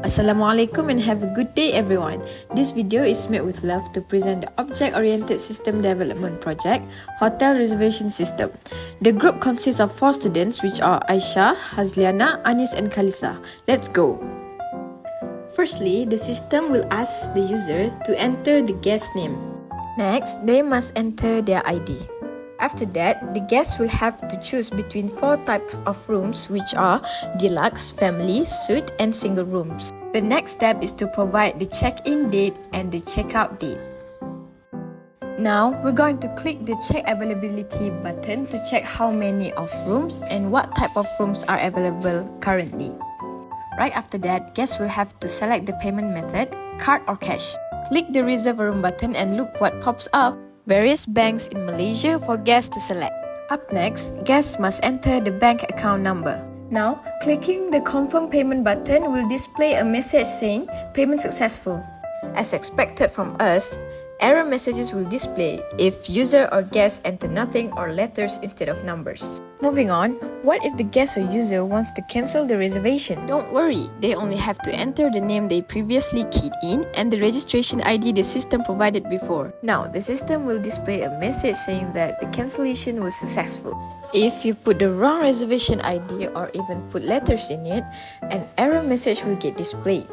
Assalamualaikum and have a good day everyone. This video is made with love to present the Object-Oriented System Development Project, Hotel Reservation System. The group consists of 4 students which are Aisha, Hazliana, Anis and Khalisa. Let's go! Firstly, the system will ask the user to enter the guest name. Next, they must enter their ID. After that, the guests will have to choose between 4 types of rooms which are deluxe, family, suite and single rooms. The next step is to provide the check-in date and the check-out date. Now, we're going to click the check availability button to check how many of rooms and what type of rooms are available currently. Right after that, guests will have to select the payment method, card or cash. Click the reserve a room button and look what pops up. Various banks in Malaysia for guests to select. Up next, guests must enter the bank account number. Now, clicking the confirm payment button will display a message saying payment successful. As expected from us, error messages will display if user or guest enter nothing or letters instead of numbers. Moving on, what if the guest or user wants to cancel the reservation? Don't worry, they only have to enter the name they previously keyed in and the registration ID the system provided before. Now, the system will display a message saying that the cancellation was successful. If you put the wrong reservation ID or even put letters in it, an error message will get displayed.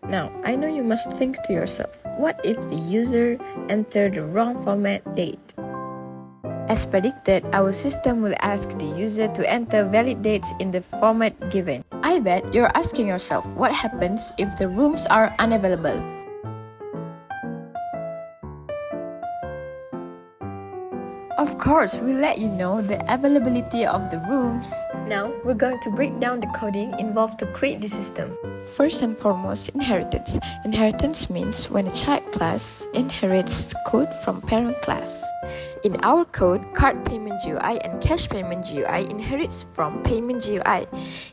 Now, I know you must think to yourself, what if the user entered the wrong format date? As predicted, our system will ask the user to enter valid dates in the format given. I bet you're asking yourself, what happens if the rooms are unavailable? Of course, we'll let you know the availability of the rooms. Now, we're going to break down the coding involved to create the system. First and foremost, inheritance. Inheritance means when a child class inherits code from parent class. In our code, card payment GUI and cash payment GUI inherits from payment GUI.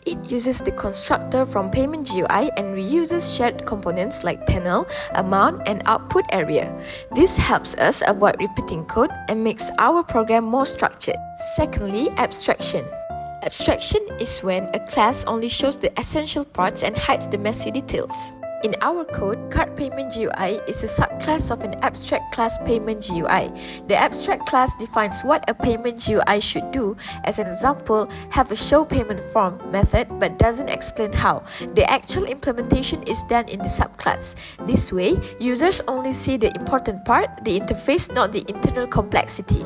It uses the constructor from payment GUI and reuses shared components like panel, amount, and output area. This helps us avoid repeating code and makes our program more structured. Secondly, abstraction. Abstraction is when a class only shows the essential parts and hides the messy details. In our code, card payment GUI is a subclass of an abstract class payment GUI. The abstract class defines what a payment GUI should do. As an example, have a show payment form method but doesn't explain how. The actual implementation is done in the subclass. This way, users only see the important part, the interface, not the internal complexity.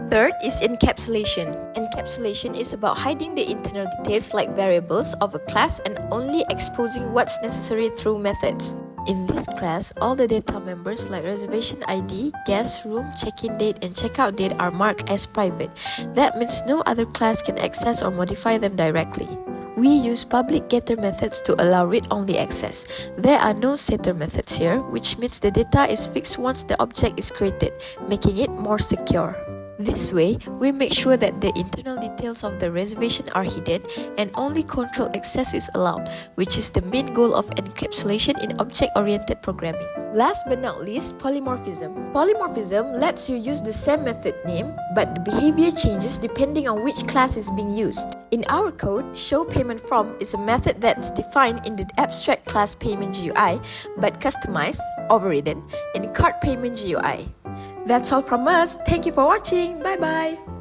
Third is encapsulation. Encapsulation is about hiding the internal details like variables of a class and only exposing what's necessary through methods. In this class, all the data members like reservation ID, guest, room, check-in date, and check-out date are marked as private. That means no other class can access or modify them directly. We use public getter methods to allow read-only access. There are no setter methods here, which means the data is fixed once the object is created, making it more secure. This way, we make sure that the internal details of the reservation are hidden and only controlled access is allowed, which is the main goal of encapsulation in object-oriented programming. Last but not least, polymorphism. Polymorphism lets you use the same method name, but the behavior changes depending on which class is being used. In our code, show payment from is a method that's defined in the abstract class payment GUI, but customized, overridden, in card payment GUI. That's all from us. Thank you for watching. Bye bye.